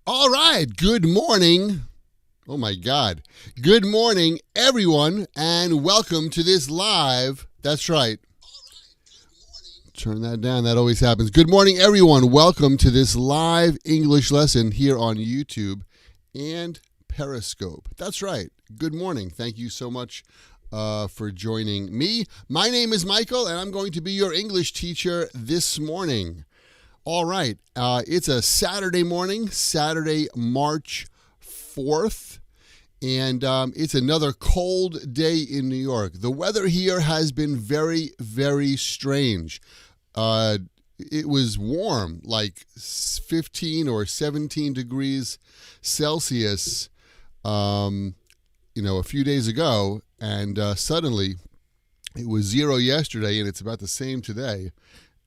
All right, good morning. Oh my God. Good morning, everyone, and welcome to this live. That's right. Turn that down. That always happens. Good morning, everyone. Welcome to this live English lesson here on YouTube and Periscope. That's right. Good morning. Thank you so much for joining me. My name is Michael, and I'm going to be your English teacher this morning. All right, it's a Saturday morning, Saturday, March 4th, and it's another cold day in New York. The weather here has been very, very strange. It was warm, like 15 or 17 degrees Celsius, a few days ago, and suddenly it was 0 yesterday, and it's about the same today,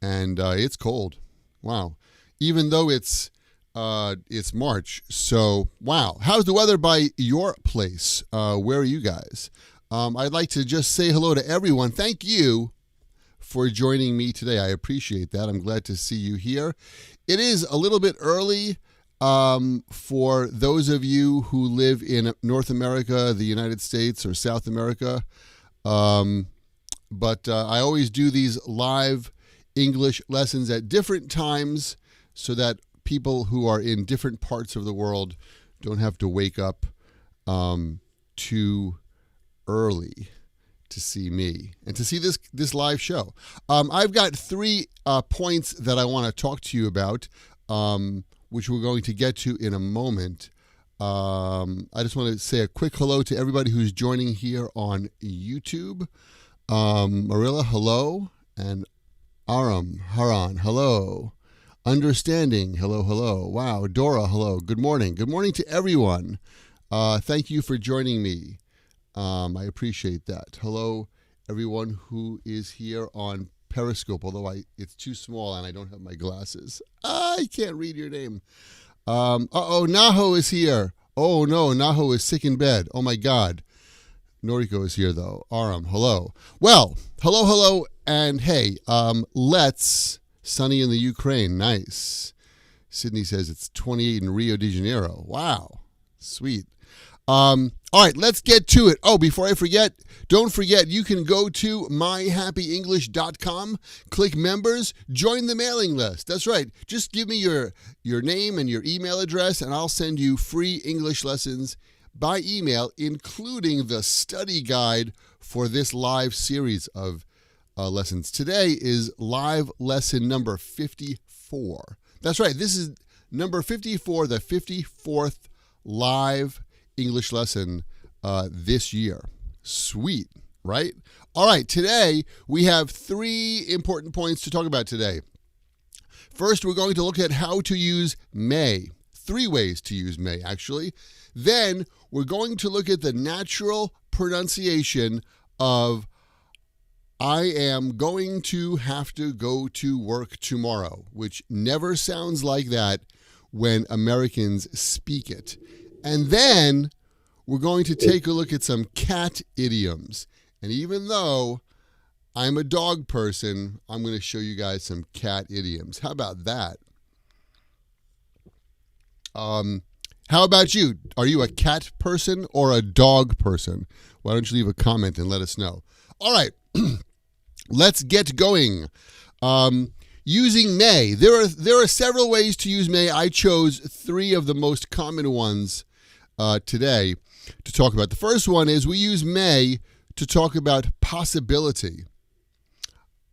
and it's cold. Wow. Even though it's March. So, wow. How's the weather by your place? Where are you guys? I'd like to just say hello to everyone. Thank you for joining me today. I appreciate that. I'm glad to see you here. It is a little bit early for those of you who live in North America, the United States, or South America. But I always do these live English lessons at different times so that people who are in different parts of the world don't have to wake up too early to see me and to see this live show. I've got 3 points that I want to talk to you about, which we're going to get to in a moment. I just want to say a quick hello to everybody who's joining here on YouTube. Marilla, hello, and Haran, hello. Understanding, hello. Wow, Dora, hello. Good morning. Good morning to everyone. Thank you for joining me. I appreciate that. Hello, everyone who is here on Periscope, although it's too small and I don't have my glasses. I can't read your name. Naho is here. Oh, no, Naho is sick in bed. Oh, my God. Noriko is here, though. Aram, hello. Well, hello, and hey, sunny in the Ukraine, nice. Sydney says it's 28 in Rio de Janeiro. Wow, sweet. All right, let's get to it. Oh, before I forget, don't forget, you can go to myhappyenglish.com, click members, join the mailing list. That's right. Just give me your name and your email address, and I'll send you free English lessons by email, including the study guide for this live series of lessons. Today is live lesson number 54. That's right. This is number 54, the 54th live English lesson this year. Sweet, right? All right. Today we have 3 important points to talk about today. First, we're going to look at how to use may. 3 ways to use may, actually. Then we're going to look at the natural pronunciation of I am going to have to go to work tomorrow, which never sounds like that when Americans speak it. And then we're going to take a look at some CAT idioms. And even though I'm a dog person, I'm going to show you guys some CAT idioms. How about that? How about you? Are you a cat person or a dog person? Why don't you leave a comment and let us know? All right, let's get going. Using may. There are several ways to use may. I chose 3 of the most common ones today to talk about. The first one is we use may to talk about possibility.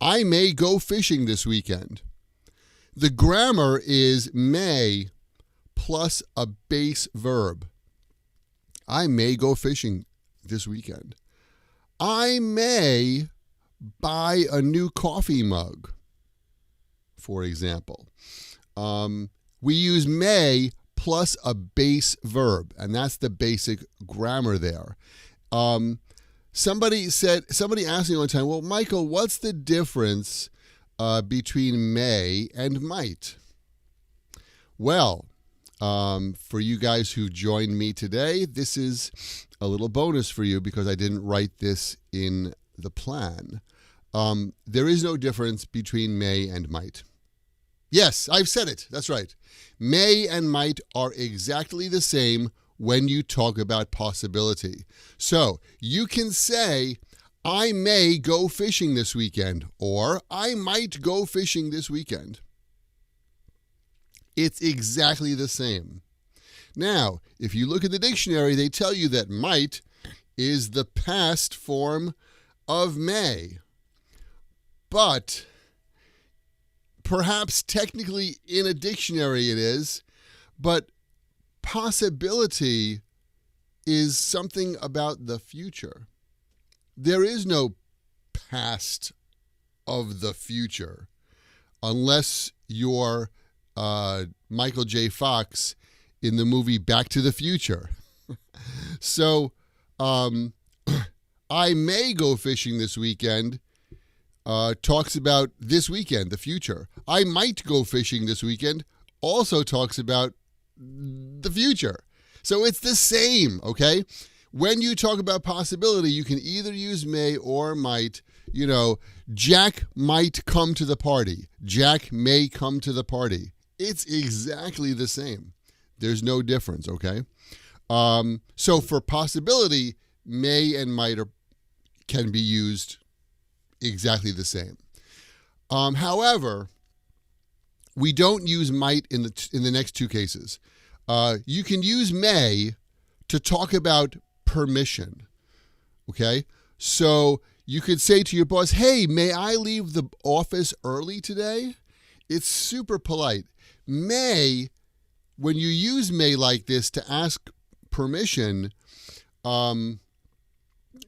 I may go fishing this weekend. The grammar is may plus a base verb. I may go fishing this weekend. I may buy a new coffee mug, for example. We use may plus a base verb, and that's the basic grammar there. Somebody asked me one time, well, Michael, what's the difference between may and might? Well, for you guys who joined me today, this is a little bonus for you because I didn't write this in the plan. There is no difference between may and might. Yes, I've said it. That's right. May and might are exactly the same when you talk about possibility. So you can say, I may go fishing this weekend, or I might go fishing this weekend. It's exactly the same. Now, if you look at the dictionary, they tell you that might is the past form of may. But perhaps technically in a dictionary it is, but possibility is something about the future. There is no past of the future unless you're Michael J. Fox in the movie Back to the Future. So, I may go fishing this weekend talks about this weekend, the future. I might go fishing this weekend also talks about the future. So it's the same, okay? When you talk about possibility, you can either use may or might. You know, Jack might come to the party. Jack may come to the party. It's exactly the same. There's no difference, okay? So for possibility, may and might can be used exactly the same. However, we don't use might in the next two cases. You can use may to talk about permission, okay? So you could say to your boss, hey, may I leave the office early today? It's super polite. May, when you use may like this to ask permission,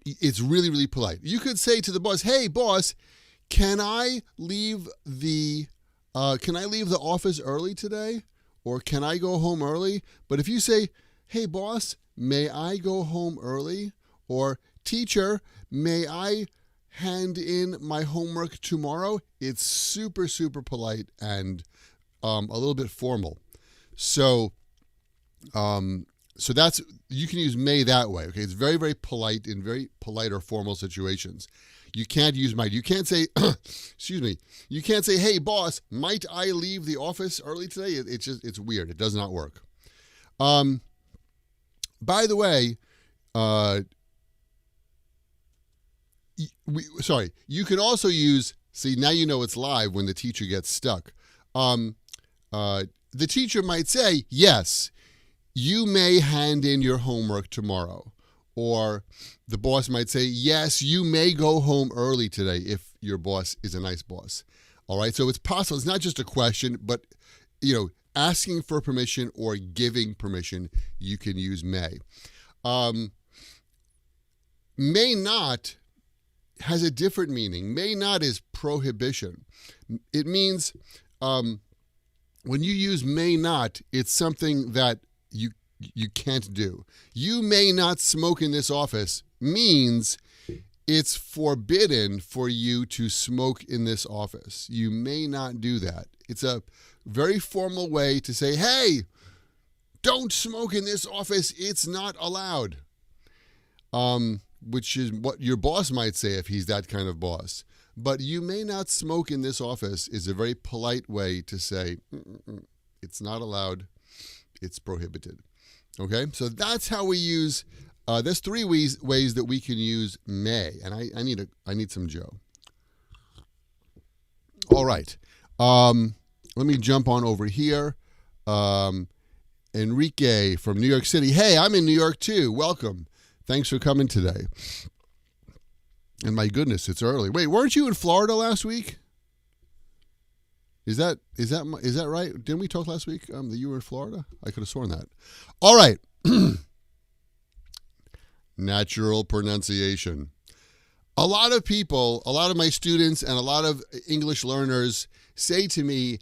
it's really, really polite. You could say to the boss, hey, boss, can I leave the office early today? Or can I go home early? But if you say, hey, boss, may I go home early? Or teacher, may I hand in my homework tomorrow? It's super, super polite and a little bit formal. So that's, you can use may that way. Okay, it's very, very polite in very polite or formal situations. You can't use might. You can't say, excuse me. You can't say, hey, boss, might I leave the office early today? It's weird. It does not work. By the way, you can also use, see, now you know it's live when the teacher gets stuck. The teacher might say, yes, you may hand in your homework tomorrow. Or the boss might say, yes, you may go home early today if your boss is a nice boss. All right, so it's possible. It's not just a question, but, asking for permission or giving permission, you can use may. May not has a different meaning. May not is prohibition. It means when you use may not, it's something that you can't do. You may not smoke in this office means it's forbidden for you to smoke in this office. You may not do that. It's a very formal way to say, hey, don't smoke in this office. It's not allowed. Which is what your boss might say if he's that kind of boss. But you may not smoke in this office is a very polite way to say, it's not allowed. It's prohibited. Okay, so that's how we use. There's three ways that we can use may, and I need some Joe. All right, let me jump on over here. Enrique from New York City. Hey, I'm in New York too. Welcome. Thanks for coming today. And my goodness, it's early. Wait, weren't you in Florida last week? Is that right? Didn't we talk last week that you were in Florida? I could have sworn that. All right. Natural pronunciation. A lot of people, a lot of my students and a lot of English learners say to me,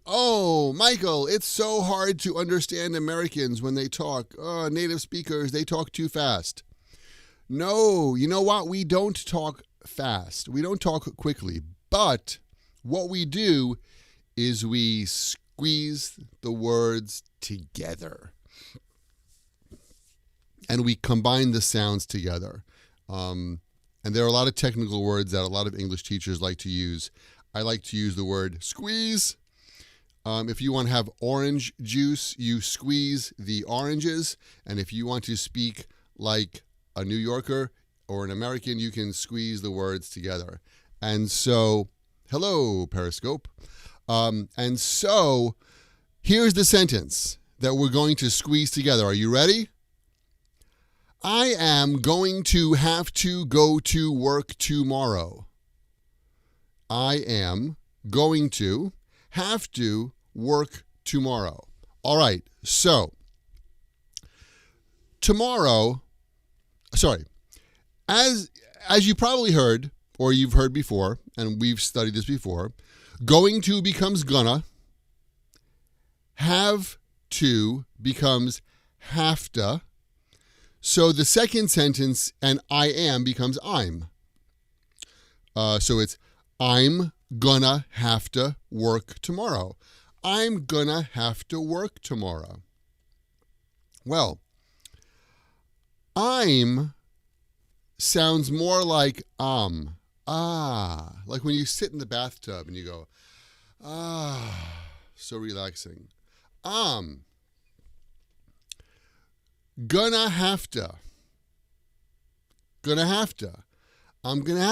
oh, Michael, it's so hard to understand Americans when they talk. Oh, native speakers, they talk too fast. No, you know what? We don't talk fast. We don't talk quickly. But what we do is we squeeze the words together. And we combine the sounds together. And there are a lot of technical words that a lot of English teachers like to use. I like to use the word squeeze. If you want to have orange juice, you squeeze the oranges. And if you want to speak like a New Yorker or an American, you can squeeze the words together. And so, hello, Periscope. And so, here's the sentence that we're going to squeeze together. Are you ready? I am going to have to go to work tomorrow. I am going to have to work tomorrow. All right, so as you probably heard, or you've heard before, and we've studied this before, going to becomes gonna, have to becomes have to. So the second sentence, and I am, becomes I'm. So it's I'm gonna have to work tomorrow. I'm gonna have to work tomorrow. Well, I'm sounds more like like when you sit in the bathtub and you go, so relaxing. Gonna have to. I'm gonna have to. I'm gonna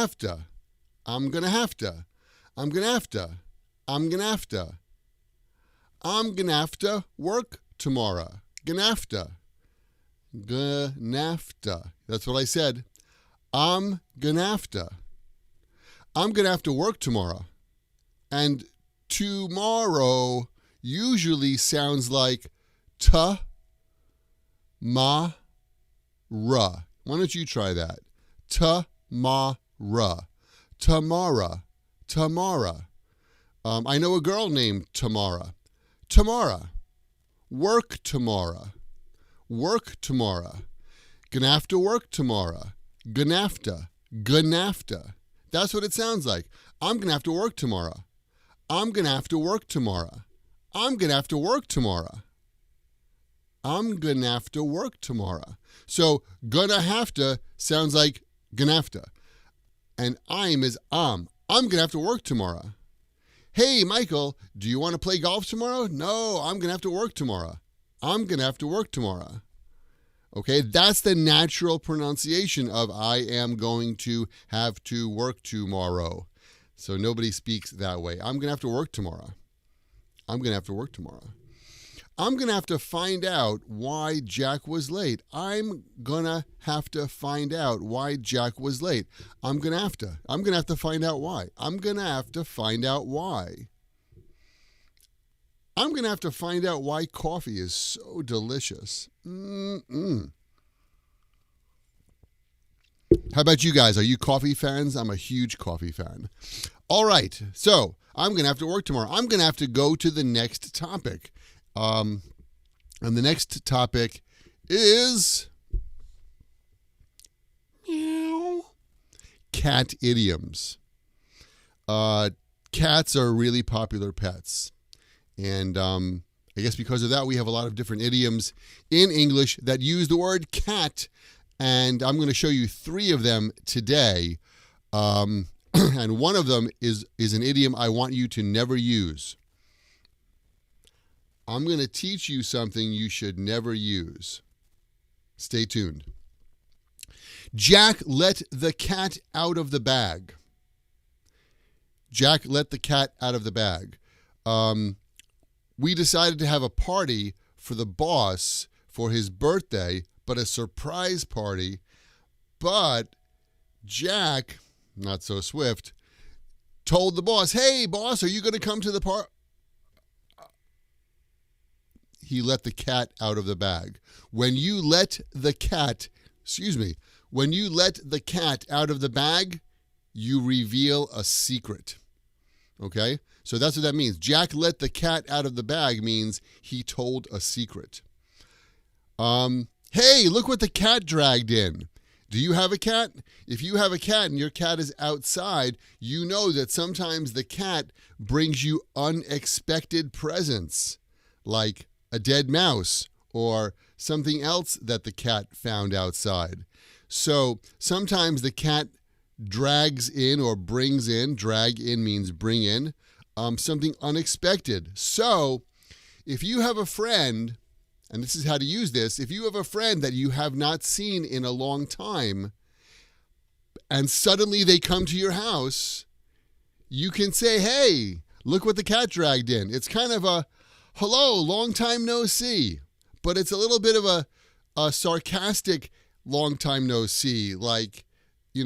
have to. I'm gonna have to. I'm gonna have to work tomorrow. Gonna have to. That's what I said. I'm gonna have to. I'm gonna have to work tomorrow. And tomorrow usually sounds like ta-ma-ra. Why don't you try that? Ta-ma-ra. Tamara. Tamara. I know a girl named Tamara. Tamara. Work tomorrow. Work tomorrow. Gonna have to work tomorrow. Ganafta. Ganafta. That's what it sounds like. I'm gonna have to work tomorrow. I'm gonna have to work tomorrow. I'm gonna have to work tomorrow. I'm gonna have to work tomorrow. So gonna have to sounds like gonna have to. And I'm is I'm gonna have to work tomorrow. Hey, Michael, do you want to play golf tomorrow? No, I'm gonna have to work tomorrow. I'm gonna have to work tomorrow. Okay, that's the natural pronunciation of I am going to have to work tomorrow. So nobody speaks that way. I'm gonna have to work tomorrow. I'm gonna have to work tomorrow. I'm going to have to find out why Jack was late. I'm going to have to find out why Jack was late. I'm going to have to find out why. I'm going to have to find out why. I'm going to have to find out why coffee is so delicious. How about you guys? Are you coffee fans? I'm a huge coffee fan. All right. So I'm going to have to work tomorrow. I'm going to have to go to the next topic. And the next topic is cat idioms. Cats are really popular pets. And I guess because of that, we have a lot of different idioms in English that use the word cat. And I'm going to show you 3 of them today. And one of them is an idiom I want you to never use. I'm going to teach you something you should never use. Stay tuned. Jack let the cat out of the bag. Jack let the cat out of the bag. We decided to have a party for the boss for his birthday, but a surprise party. But Jack, not so swift, told the boss, "Hey, boss, are you going to come to the party?" He let the cat out of the bag. When you let the cat out of the bag, you reveal a secret. Okay? So that's what that means. Jack let the cat out of the bag means he told a secret. Hey, look what the cat dragged in. Do you have a cat? If you have a cat and your cat is outside, you know that sometimes the cat brings you unexpected presents, like a dead mouse or something else that the cat found outside. So sometimes the cat drags in or brings in, drag in means bring in, something unexpected. So if you have a friend, and this is how to use this, if you have a friend that you have not seen in a long time, and suddenly they come to your house, you can say, hey, look what the cat dragged in. It's kind of a, hello, long time no see. But it's a little bit of a sarcastic long time no see. Like, we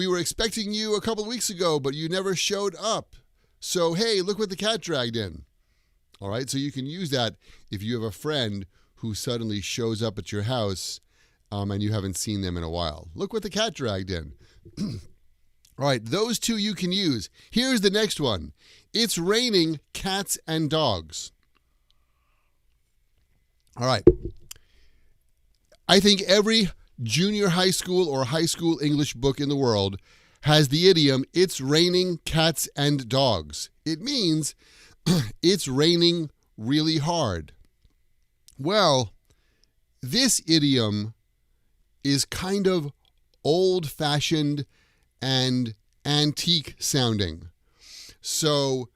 were expecting you a couple of weeks ago, but you never showed up. So, hey, look what the cat dragged in. All right, so you can use that if you have a friend who suddenly shows up at your house and you haven't seen them in a while. Look what the cat dragged in. All right, those two you can use. Here's the next one. It's raining cats and dogs. All right. I think every junior high school or high school English book in the world has the idiom, it's raining cats and dogs. It means it's raining really hard. Well, this idiom is kind of old-fashioned and antique sounding. So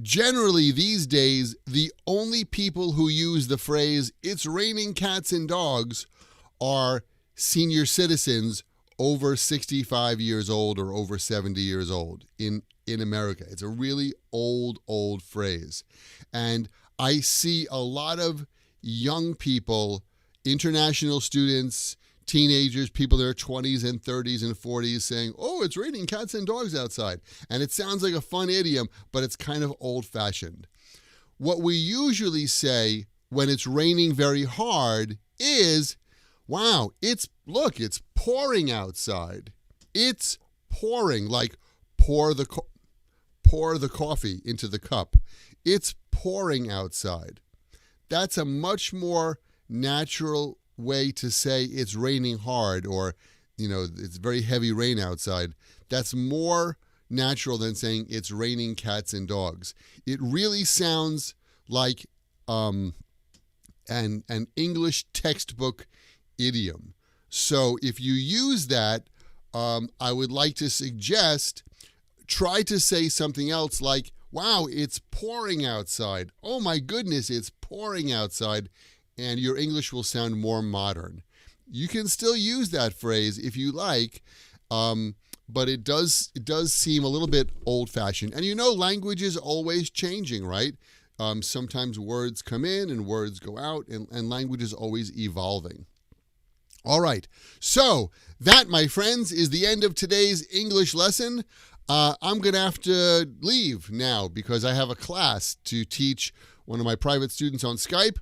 generally these days, the only people who use the phrase, it's raining cats and dogs, are senior citizens over 65 years old or over 70 years old in America. It's a really old phrase. And I see a lot of young people, international students, teenagers, people in their 20s and 30s and 40s saying, oh, it's raining cats and dogs outside. And it sounds like a fun idiom, but it's kind of old-fashioned. What we usually say when it's raining very hard is, wow, it's pouring outside. It's pouring, like pour the coffee into the cup. It's pouring outside. That's a much more natural way to say it's raining hard, or it's very heavy rain outside. That's more natural than saying it's raining cats and dogs. It really sounds like an English textbook idiom. So if you use that, I would like to suggest try to say something else like, wow, it's pouring outside. Oh my goodness, it's pouring outside. And your English will sound more modern. You can still use that phrase if you like, but it does seem a little bit old-fashioned. And language is always changing, right? Sometimes words come in and words go out, and language is always evolving. All right, so that, my friends, is the end of today's English lesson. I'm going to have to leave now because I have a class to teach one of my private students on Skype.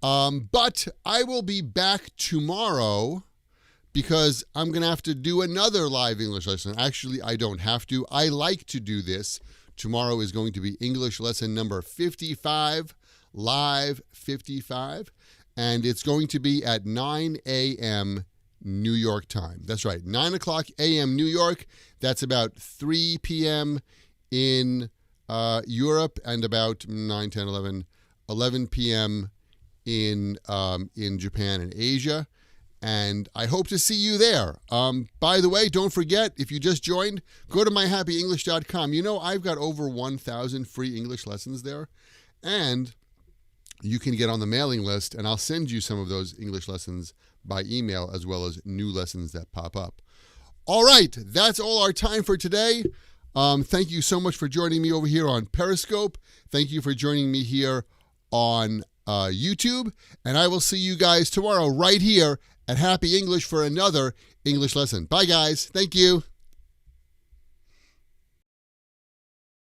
But I will be back tomorrow because I'm going to have to do another live English lesson. Actually, I don't have to. I like to do this. Tomorrow is going to be English lesson number 55, live 55, and it's going to be at 9 a.m. New York time. That's right, 9 o'clock a.m. New York. That's about 3 p.m. in Europe, and about 9, 10, 11 p.m. in Japan and Asia, and I hope to see you there. By the way, don't forget, if you just joined, go to myhappyenglish.com. I've got over 1,000 free English lessons there, and you can get on the mailing list, and I'll send you some of those English lessons by email, as well as new lessons that pop up. All right, that's all our time for today. Thank you so much for joining me over here on Periscope. Thank you for joining me here on YouTube, and I will see you guys tomorrow right here at Happy English for another English lesson. Bye, guys. Thank you.